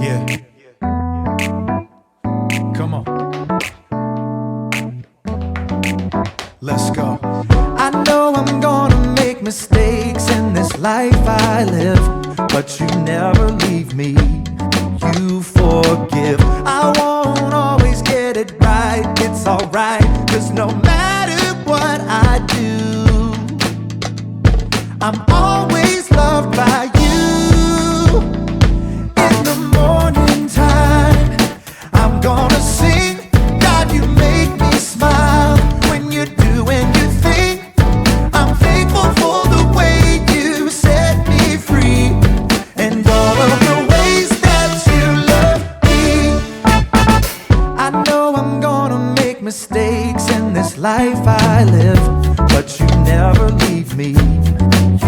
Yeah. Come on. Let's go. I know I'm gonna make mistakes in this life I live, but you never leave me. You forgive. I won't always get it right. It's alright, 'cause no matter what I do, I'm always loved by you. In the morning time, I'm gonna sing. God, you make me smile when you're doing your thing. I'm thankful for the way you set me free, and all of the ways that you love me. I know I'm gonna make mistakes in this life I live, but you never leave me.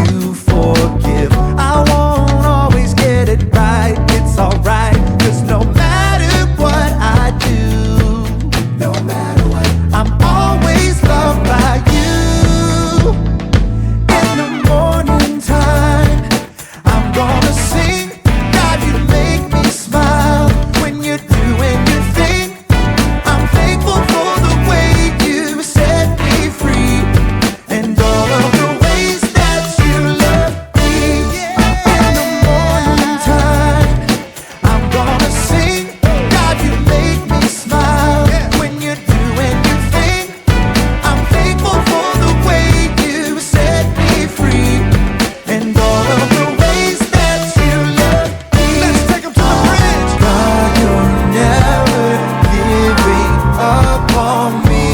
You forgive. I won't always get it right. It's alright, 'cause no matter what I do, no matter what, I'm always loved by you. In the morning time, I'm gonna sing. God, you make me smile when you're doing your thing. I'm thankful for the way you set me free, and all of the ways that you love me. In the morning time, I'm gonna sing. God, you make me smile when you're doing your thing. I'm thankful for the way you set me free, and all of the ways that you love me. Let's take 'em to the bridge. God, you're never giving up on me.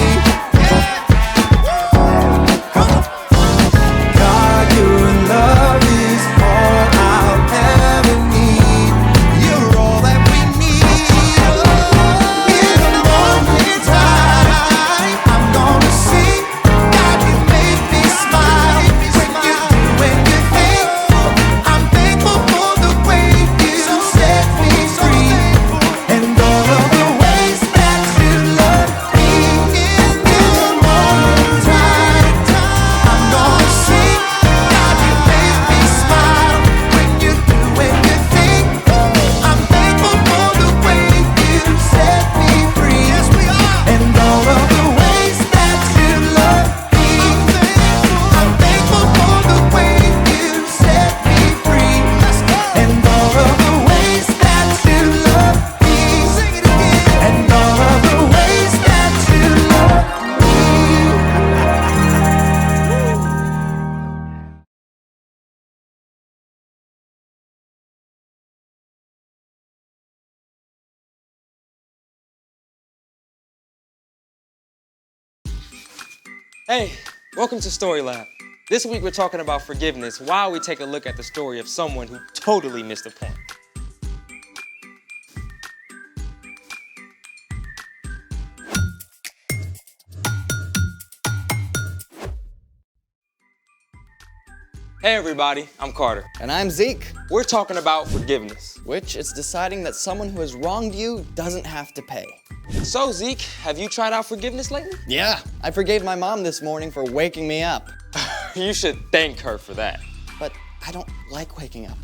God, your love is all I'll ever need. You're all that we need. In the morning time, I'm gonna sing. God, you make me smile when you're doing your thing. I'm thankful for the way you set me free, and all of the ways that you love me. In the morning time, I'm gonna sing. God, you make me smile when you're doing your thing. I'm thankful for the way you set me free. Yes, we are. And all of the ways that you love me. I'm thankful for the way you set me free. And all of the ways that you love me. Sing it again. And all of the ways that you love me. Hey, welcome to Story Lab. This week we're talking about forgiveness while we take a look at the story of someone who totally missed the point. Hey everybody, I'm Carter. And I'm Zeke, We're talking about forgiveness. which is deciding that someone who has wronged you doesn't have to pay. So Zeke, have you tried out forgiveness lately? Yeah, I forgave my mom this morning for waking me up. You should thank her for that. But I don't like waking up.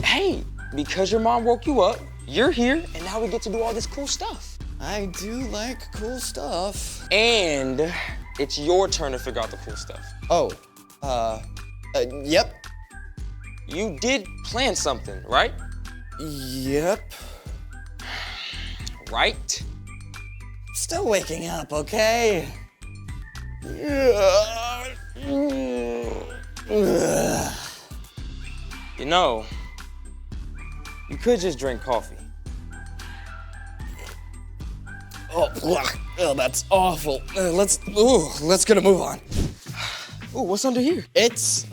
Hey, because your mom woke you up, you're here, and now we get to do all this cool stuff. I do like cool stuff. And it's your turn to figure out the cool stuff. Oh, yep. You did plan something, right? Yep. Right? Still waking up, okay? You know, you could just drink coffee. Oh, that's awful. Let's get a move on. Ooh, what's under here? It's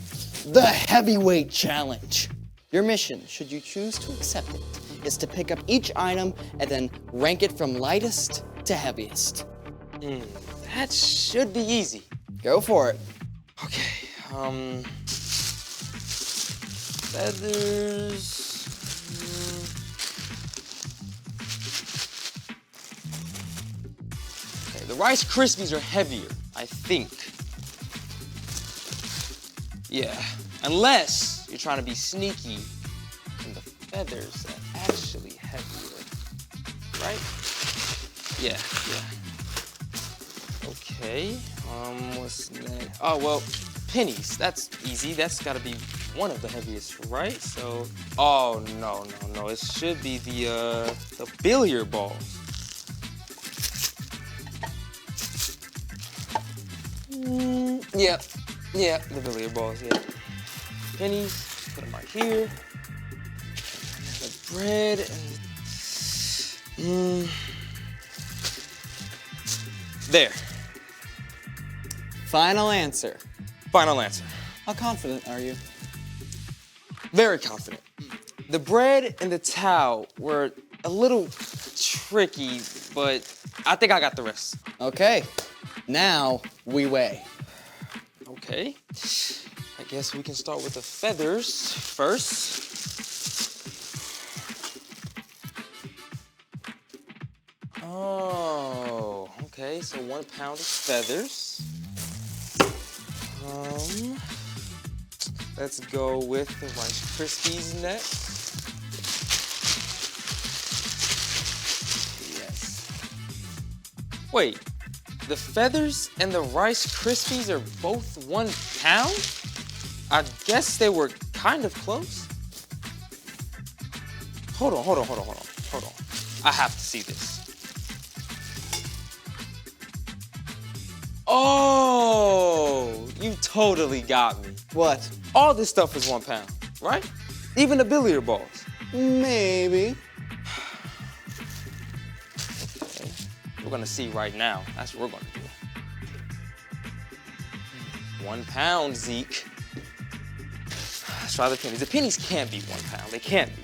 the heavyweight challenge. Your mission, should you choose to accept it, is to pick up each item and then rank it from lightest to heaviest. That should be easy. Go for it. Okay, feathers. Okay, the Rice Krispies are heavier, I think. Yeah, unless You're trying to be sneaky, and the feathers are actually heavier, right? Yeah. Okay, what's next? Oh, well, pennies. That's easy. That's gotta be one of the heaviest, right? So, oh, no. It should be the billiard balls. Yep, the billiard balls, yeah. Pennies, put them right here. The bread and there. Final answer. Final answer. How confident are you? Very confident. The bread and the towel were a little tricky, but I think I got the rest. Okay, now we weigh. Okay. I guess we can start with the feathers first. Oh, okay, so 1 pound of feathers. Let's go with the Rice Krispies next. Yes. Wait, the feathers and the Rice Krispies are both 1 pound? I guess they were kind of close. Hold on. I have to see this. Oh, you totally got me. What? All this stuff is 1 pound, right? Even the billiard balls. Maybe. Okay. We're gonna see right now. That's what we're gonna do. 1 pound, Zeke. Let's try the pennies. The pennies can't be 1 pound. They can't be.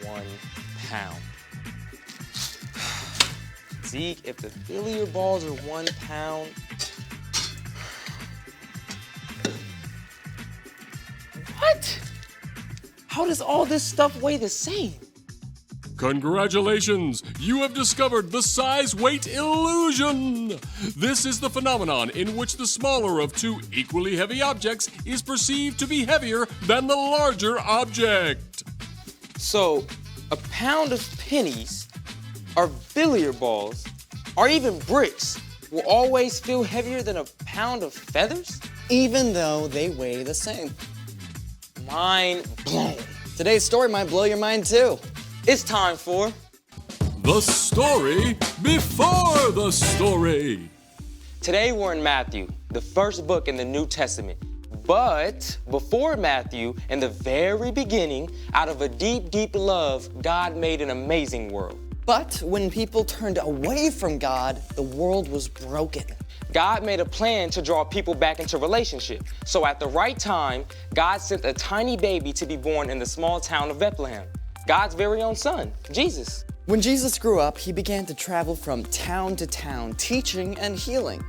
1 pound. Zeke, if the billiard balls are 1 pound, what? How does all this stuff weigh the same? Congratulations! You have discovered the size-weight illusion! This is the phenomenon in which the smaller of two equally heavy objects is perceived to be heavier than the larger object. So, a pound of pennies, or billiard balls, or even bricks will always feel heavier than a pound of feathers? Even though they weigh the same. Mind blown. Today's story might blow your mind too. It's time for The story before the story. Today we're in Matthew, the first book in the New Testament. But before Matthew, in the very beginning, out of a deep, deep love, God made an amazing world. But when people turned away from God, the world was broken. God made a plan to draw people back into relationship. So at the right time, God sent a tiny baby to be born in the small town of Bethlehem. God's very own son, Jesus. When Jesus grew up, he began to travel from town to town, teaching and healing.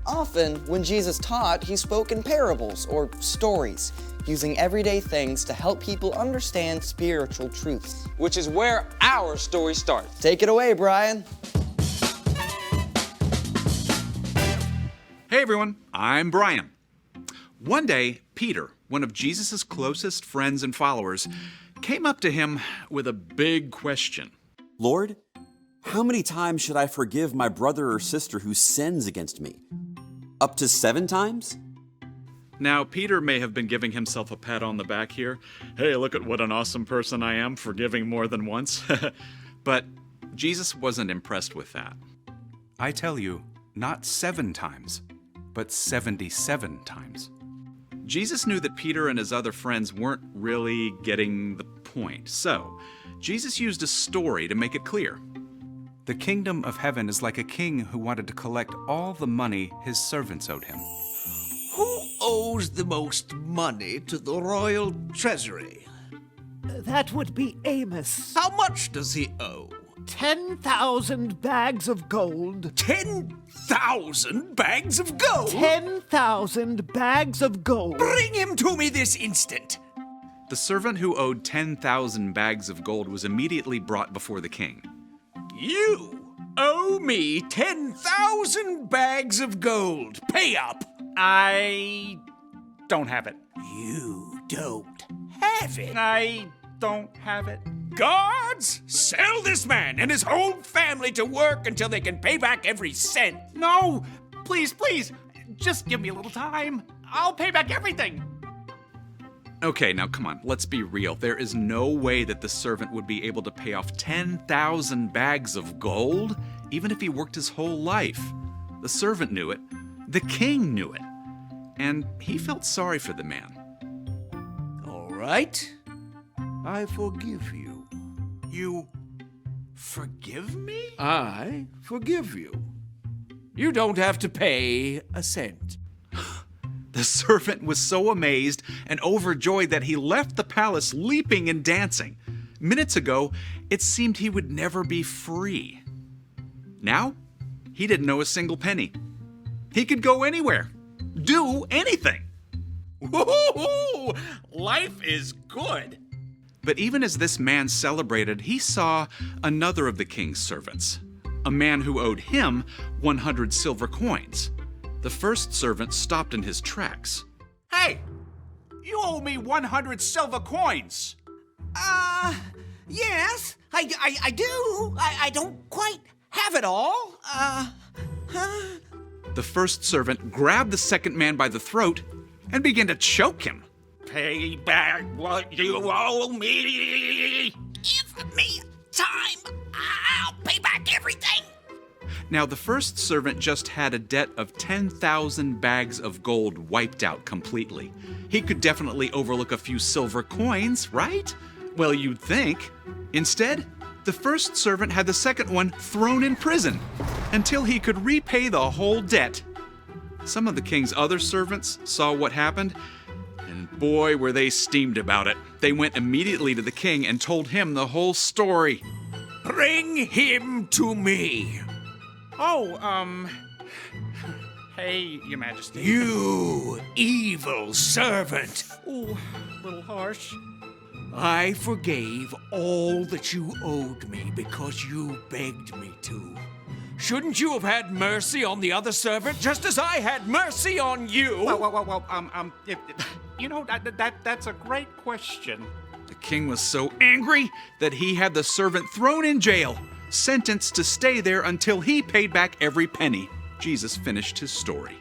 Often, when Jesus taught, he spoke in parables or stories, using everyday things to help people understand spiritual truths. Which is where our story starts. Take it away, Brian. Hey everyone, I'm Brian. One day, Peter, one of Jesus' closest friends and followers, came up to him with a big question. Lord, how many times should I forgive my brother or sister who sins against me? Up to 7 times? Now, Peter may have been giving himself a pat on the back here. Hey, look at what an awesome person I am, forgiving more than once. But Jesus wasn't impressed with that. I tell you, not 7 times, but 77 times. Jesus knew that Peter and his other friends weren't really getting the point. So, Jesus used a story to make it clear. The kingdom of heaven is like a king who wanted to collect all the money his servants owed him. Who owes the most money to the royal treasury? That would be Amos. How much does he owe? 10,000 bags of gold. 10,000 bags of gold? 10,000 bags of gold. Bring him to me this instant. The servant who owed 10,000 bags of gold was immediately brought before the king. You owe me 10,000 bags of gold. Pay up. I don't have it. You don't have it. I don't have it. Guards, sell this man and his whole family to work until they can pay back every cent. No! Please, please, just give me a little time. I'll pay back everything. Okay, now come on, let's be real. There is no way that the servant would be able to pay off 10,000 bags of gold, even if he worked his whole life. The servant knew it. The king knew it. And he felt sorry for the man. All right. I forgive you. You forgive me? I forgive you. You don't have to pay a cent. The servant was so amazed and overjoyed that he left the palace leaping and dancing. Minutes ago, it seemed he would never be free. Now, he didn't owe a single penny. He could go anywhere, do anything. Woo-hoo-hoo! Life is good. But even as this man celebrated, he saw another of the king's servants, a man who owed him 100 silver coins. The first servant stopped in his tracks. Hey, you owe me 100 silver coins. Yes, I do. I don't quite have it all. The first servant grabbed the second man by the throat and began to choke him. Pay back what you owe me. Give me time. I'll pay back everything. Now, the first servant just had a debt of 10,000 bags of gold wiped out completely. He could definitely overlook a few silver coins, right? Well, you'd think. Instead, the first servant had the second one thrown in prison until he could repay the whole debt. Some of the king's other servants saw what happened, and boy, were they steamed about it. They went immediately to the king and told him the whole story. Bring him to me. Hey, Your Majesty. You evil servant. Ooh, a little harsh. I forgave all that you owed me because you begged me to. Shouldn't you have had mercy on the other servant just as I had mercy on you? That's a great question. The king was so angry that he had the servant thrown in jail, sentenced to stay there until he paid back every penny. Jesus finished his story.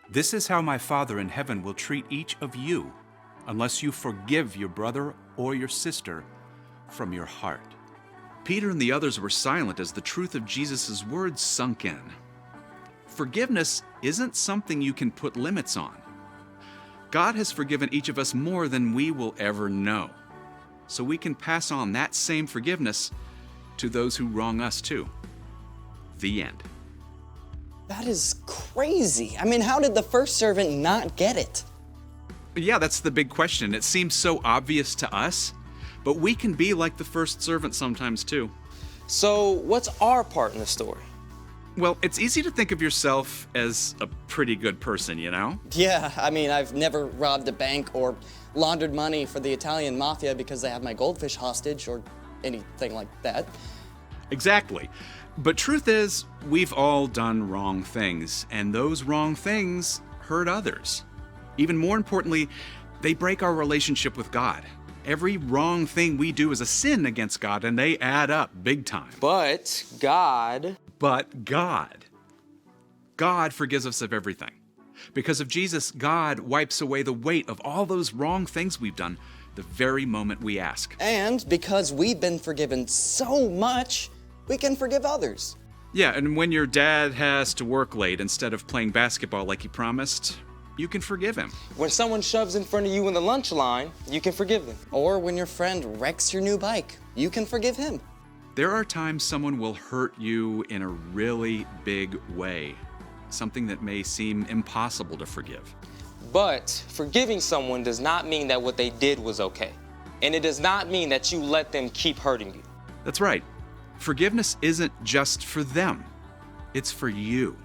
This is how my Father in heaven will treat each of you, unless you forgive your brother or your sister from your heart. Peter and the others were silent as the truth of Jesus' words sunk in. Forgiveness isn't something you can put limits on. God has forgiven each of us more than we will ever know, so we can pass on that same forgiveness to those who wrong us too. The end. That is crazy. I mean, how did the first servant not get it? Yeah, that's the big question. It seems so obvious to us, but we can be like the first servant sometimes too. So what's our part in the story? Well, it's easy to think of yourself as a pretty good person, you know? Yeah, I mean, I've never robbed a bank or laundered money for the Italian mafia because they have my goldfish hostage or anything like that. Exactly. But truth is, we've all done wrong things, and those wrong things hurt others. Even more importantly, they break our relationship with God. Every wrong thing we do is a sin against God, and they add up big time. But God forgives us of everything. Because of Jesus, God wipes away the weight of all those wrong things we've done the very moment we ask. And because we've been forgiven so much, we can forgive others. Yeah, and when your dad has to work late instead of playing basketball like he promised, you can forgive him. when someone shoves in front of you in the lunch line, you can forgive them. Or when your friend wrecks your new bike, you can forgive him. There are times someone will hurt you in a really big way, something that may seem impossible to forgive. But forgiving someone does not mean that what they did was okay. And it does not mean that you let them keep hurting you. That's right. Forgiveness isn't just for them. It's for you.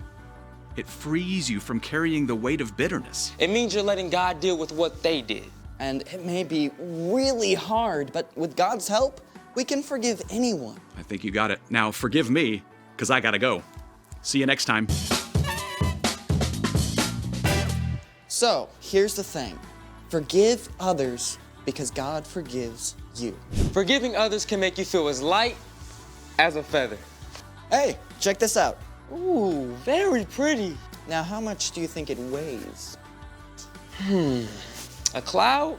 It frees you from carrying the weight of bitterness. It means you're letting God deal with what they did. And it may be really hard, but with God's help, we can forgive anyone. I think you got it. Now forgive me, because I gotta go. See you next time. So, here's the thing. Forgive others because God forgives you. Forgiving others can make you feel as light as a feather. Hey, check this out. Ooh, very pretty. Now, how much do you think it weighs? A cloud?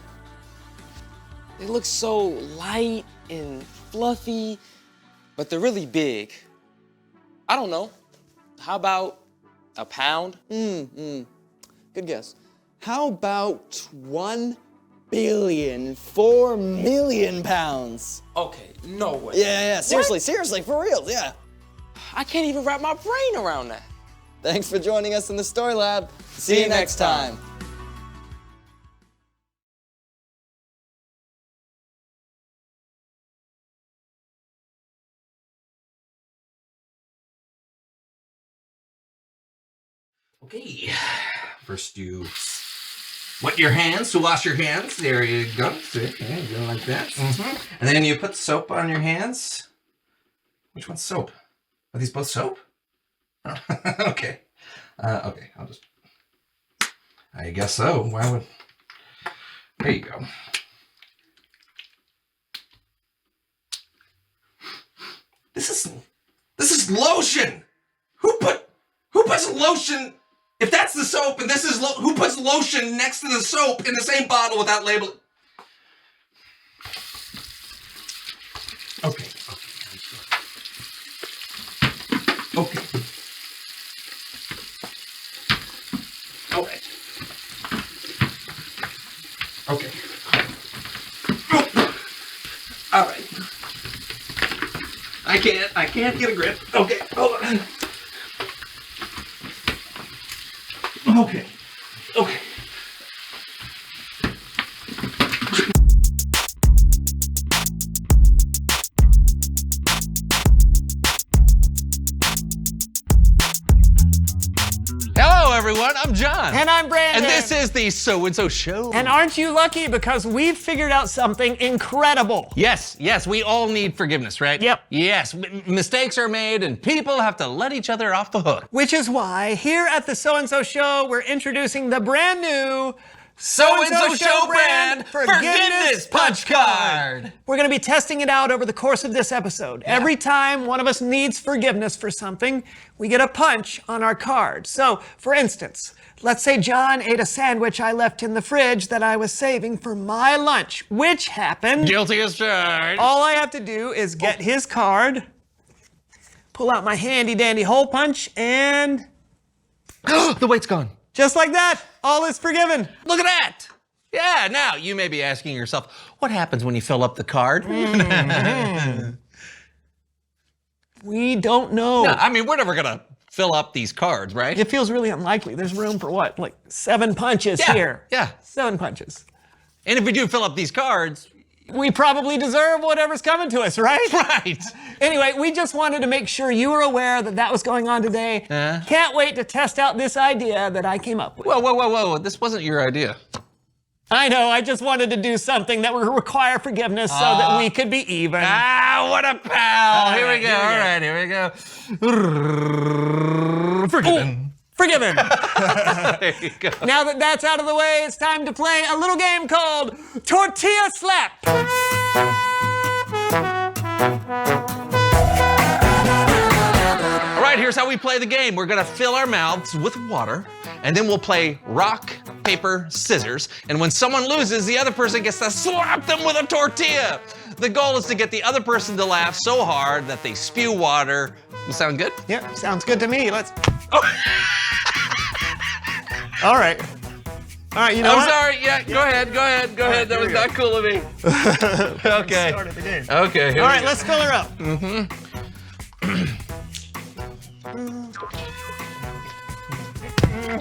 They look so light and fluffy, but they're really big. I don't know. How about a pound? Good guess. How about 1,000,000,004,000,000 pounds? Okay, no way. Yeah, seriously, for real, yeah. I can't even wrap my brain around that. Thanks for joining us in the Story Lab. See you next time. Okay, first you wet your hands to wash your hands. There you go. See, okay, go like that. And then you put soap on your hands. Which one's soap? Are these both soap? Oh, okay. Okay, I guess so. Why would... There you go. This is lotion! Who puts lotion... If that's the soap and this is who puts lotion next to the soap in the same bottle without labeling? Okay. Okay. All right. Okay. All right. I can't get a grip. Okay, hold on. Okay. Okay. Hello, everyone. I'm John. And I'm Brandon. And this is the So-and-So Show. And aren't you lucky because we've figured out something incredible. Yes, we all need forgiveness, right? Yep. Yes, mistakes are made and people have to let each other off the hook. Which is why here at the So-and-So Show, we're introducing the brand new So-and-So Show brand Forgiveness Punch Card. We're going to be testing it out over the course of this episode. Yeah. Every time one of us needs forgiveness for something, we get a punch on our card. So, for instance, let's say John ate a sandwich I left in the fridge that I was saving for my lunch, which happened. Guilty as charged. All I have to do is get his card, pull out my handy dandy hole punch, and The weight's gone. just like that, all is forgiven. Look at that. Yeah, now you may be asking yourself, what happens when you fill up the card? We don't know. No, I mean, we're never gonna fill up these cards, right? It feels really unlikely. There's room for what, like 7 punches Yeah, here? yeah. 7 punches. And if we do fill up these cards, We probably deserve whatever's coming to us, right? right. Anyway, we just wanted to make sure you were aware that that was going on today. Can't wait to test out this idea that I came up with. Whoa, this wasn't your idea. I know, I just wanted to do something that would require forgiveness so that we could be even. Ah, what a pal. Here we go. here we go. All right, here we go. Forgiven. Forgiven. There you go. Now that that's out of the way, it's time to play a little game called Tortilla Slap. All right, here's how we play the game. We're gonna fill our mouths with water, and then we'll play rock, paper, scissors. And when someone loses, the other person gets to slap them with a tortilla. The goal is to get the other person to laugh so hard that they spew water. Sound good? Yeah, sounds good to me. Let's. All right. All right, you know I'm what? sorry. Yeah, go ahead. That was not cool of me. Okay. Started the game. Okay. here All we right, go. let's fill her up.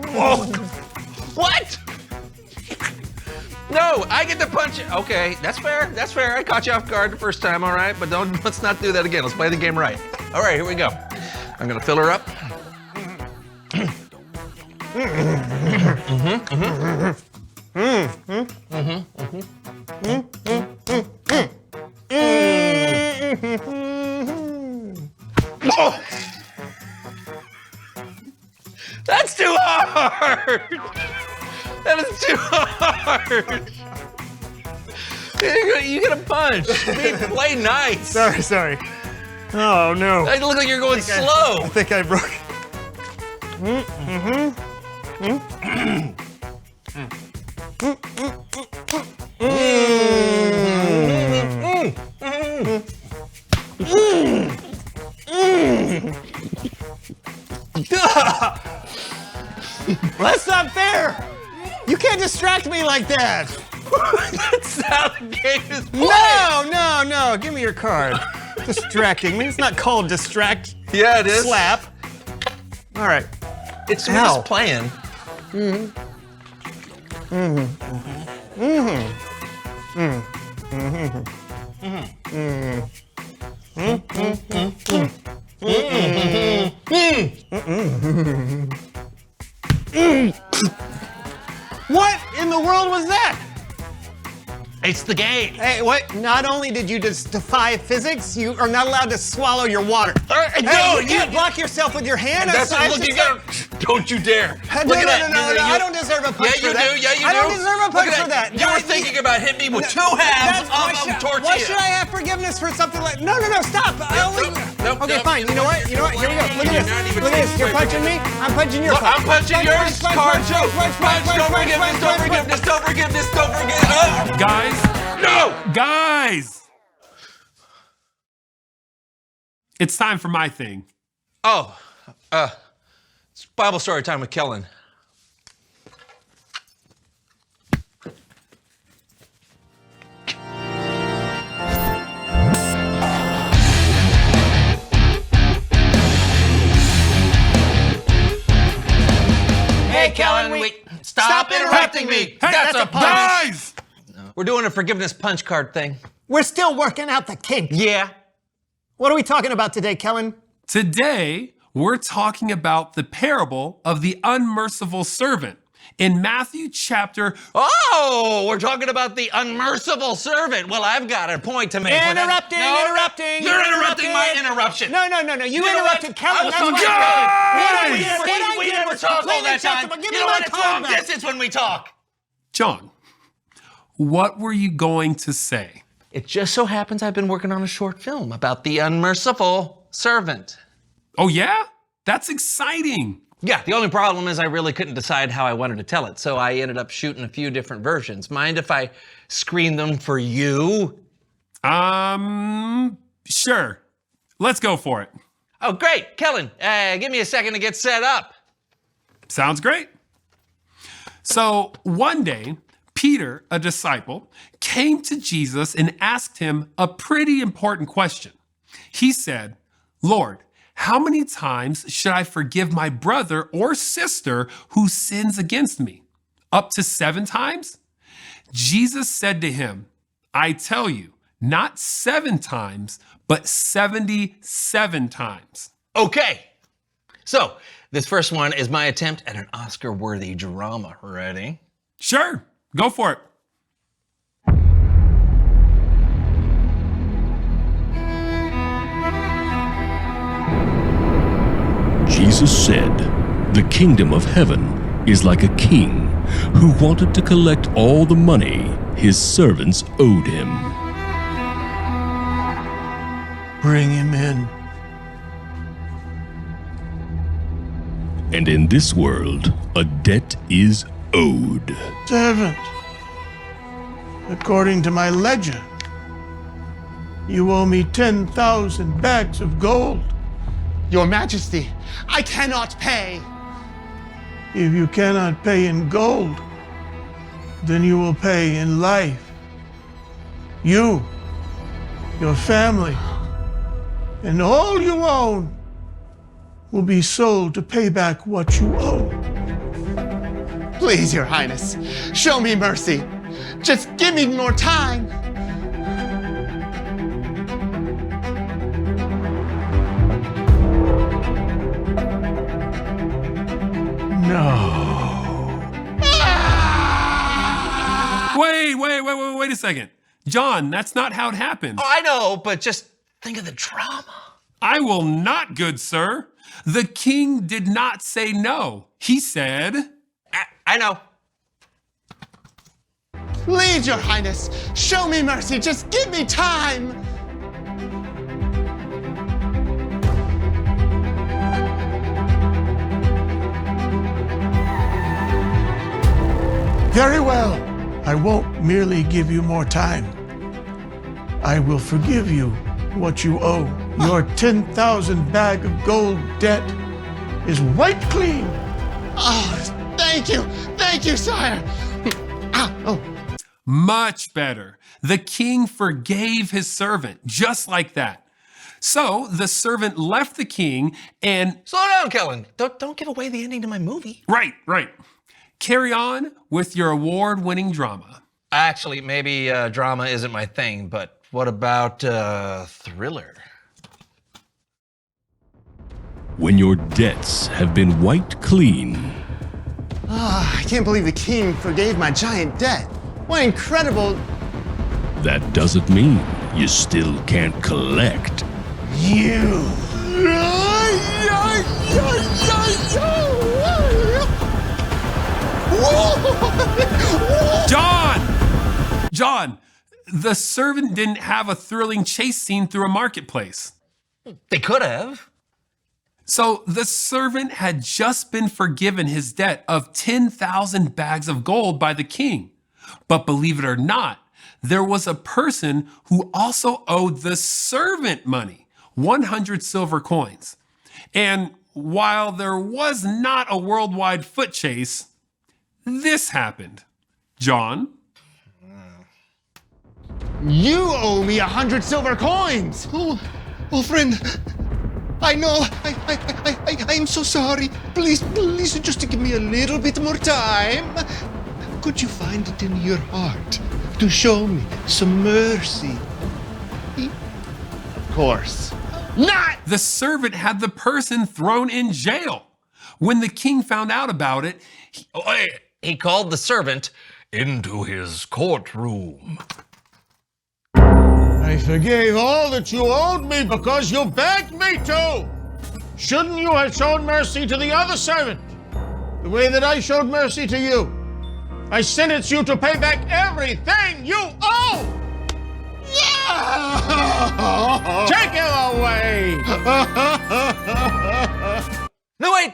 Whoa. What? No, I get to punch it. Okay, that's fair. That's fair. I caught you off guard the first time, all right? But let's not do that again. Let's play the game right. All right, here we go. I'm gonna fill her up. Oh! That's too hard! That is too hard. You get a punch. Play nice. Sorry. Oh, no. It look like you're going slow. I think I broke. That's not fair. You can't distract me like that. That's how the game is played. No. Give me your card. Distracting me. It's not called distract. Yeah, it is. Slap. All right. It's just playing. What in the world was that? It's the game. Hey, what? Not only did you just defy physics, you are not allowed to swallow your water. Hey, You can't block yourself with your hand. That's look, you gotta, don't you dare. No, I don't deserve a punch for that. Yeah, you do. I don't deserve a punch for that. You were thinking about hitting me with two halves of tortilla. Why should I have forgiveness for something like? No, stop. Okay, fine. You know what? Here we go. Look at this. You're punching me. I'm punching your punch. I'm punching yours. Card show. Punch. Don't forgiveness. Oh. Guys, No. guys! It's time for my thing. Oh, it's Bible story time with Kellen. Hey, Kellen, stop interrupting me. Hey, That's a punch. Guys! We're doing a forgiveness punch card thing. We're still working out the kinks. Yeah. What are we talking about today, Kellen? Today, we're talking about the parable of the unmerciful servant in Matthew chapter. Oh, we're talking about the unmerciful servant. Well, I've got a point to make. Interrupting. You're interrupting my interruption. No. You interrupted Kellen. We never talk all that time. Give You me know my what? It's card long back. distance when we talk. John, what were you going to say? It just so happens I've been working on a short film about the unmerciful servant. Oh, yeah? That's exciting. Yeah, the only problem is I really couldn't decide how I wanted to tell it, so I ended up shooting a few different versions. Mind if I screen them for you? Sure. Let's go for it. Oh, great. Kellen, give me a second to get set up. Sounds great. So one day, Peter, a disciple, came to Jesus and asked him a pretty important question. He said, Lord, how many times should I forgive my brother or sister who sins against me? Up to 7 times? Jesus said to him, I tell you, not 7 times, but 77 times. Okay. So, this first one is my attempt at an Oscar-worthy drama. Ready? Sure, go for it. Jesus said, "The kingdom of heaven is like a king who wanted to collect all the money his servants owed him." Bring him in. And in this world, a debt is owed. Servant, according to my ledger, you owe me 10,000 bags of gold. Your Majesty, I cannot pay. If you cannot pay in gold, then you will pay in life. You, your family, and all you own will be sold to pay back what you owe. Please, Your Highness, show me mercy. Just give me more time. No. Wait a second. John, that's not how it happened. Oh, I know, but just think of the drama. I will not, good sir. The king did not say no. He said, I know. Please, Your Highness, show me mercy. Just give me time. Very well. I won't merely give you more time. I will forgive you what you owe. Your 10,000 bag of gold debt is wiped clean. Oh, thank you. Thank you, sire. Oh. Much better. The king forgave his servant, just like that. So the servant left the king and... Slow down, Kellen. Don't give away the ending to my movie. Right. Carry on with your award-winning drama. Actually, maybe drama isn't my thing, but what about thriller? When your debts have been wiped clean, I can't believe the king forgave my giant debt. What incredible... that doesn't mean you still can't collect. You. John, the servant didn't have a thrilling chase scene through a marketplace. They could have. So the servant had just been forgiven his debt of 10,000 bags of gold by the king. But believe it or not, there was a person who also owed the servant money, 100 silver coins. And while there was not a worldwide foot chase, this happened. John? You owe me 100 silver coins. Oh, friend. I know. I'm so sorry. Please, just give me a little bit more time. Could you find it in your heart to show me some mercy? Of course. Not! The servant had the person thrown in jail. When the king found out about it, he called the servant into his courtroom. I forgave all that you owed me because you begged me to. Shouldn't you have shown mercy to the other servant the way that I showed mercy to you? I sentence you to pay back everything you owe. Take him away. No, wait.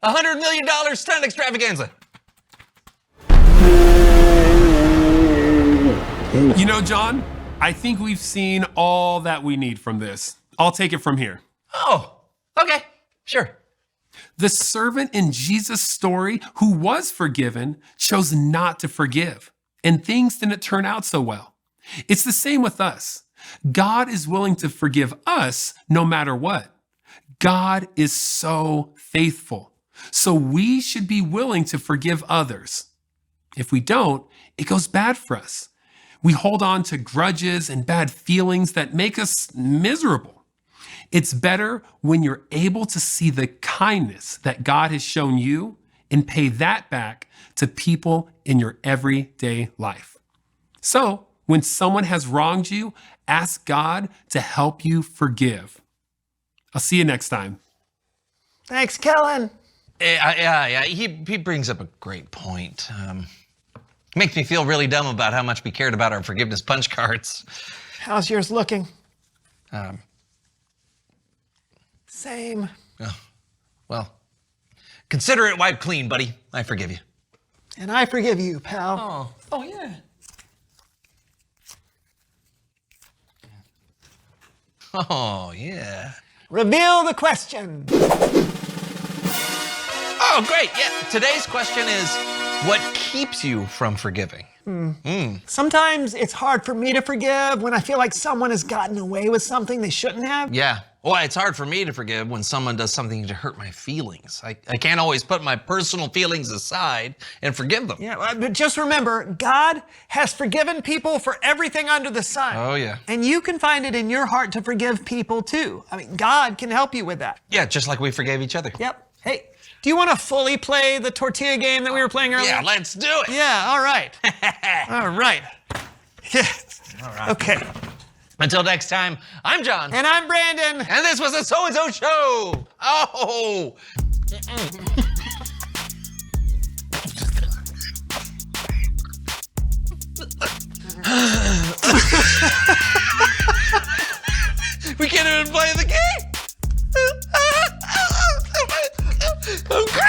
$100 million stunt extravaganza. You know, John, I think we've seen all that we need from this. I'll take it from here. Oh, okay, sure. The servant in Jesus' story who was forgiven chose not to forgive, and things didn't turn out so well. It's the same with us. God is willing to forgive us no matter what. God is so faithful. So we should be willing to forgive others. If we don't, it goes bad for us. We hold on to grudges and bad feelings that make us miserable. It's better when you're able to see the kindness that God has shown you and pay that back to people in your everyday life. So, when someone has wronged you, ask God to help you forgive. I'll see you next time. Thanks, Kellen. Yeah. He brings up a great point. Makes me feel really dumb about how much we cared about our forgiveness punch cards. How's yours looking? Um, Same. Well, consider it wiped clean, buddy. I forgive you. And I forgive you, pal. Oh yeah. Oh, yeah. Reveal the question. Oh, great. Yeah. Today's question is, what keeps you from forgiving? Sometimes it's hard for me to forgive when I feel like someone has gotten away with something they shouldn't have. Yeah. Well, it's hard for me to forgive when someone does something to hurt my feelings. I can't always put my personal feelings aside and forgive them. Yeah, but just remember, God has forgiven people for everything under the sun. Oh, yeah. And you can find it in your heart to forgive people too. I mean, God can help you with that. Yeah, just like we forgave each other. Yep. Hey, do you want to fully play the tortilla game that we were playing earlier? Yeah, let's do it. Yeah, all right. All right. Yeah. All right. Okay. Until next time, I'm John. And I'm Brandon. And this was the So-and-So Show. Oh. We can't even play the game. I'm crying.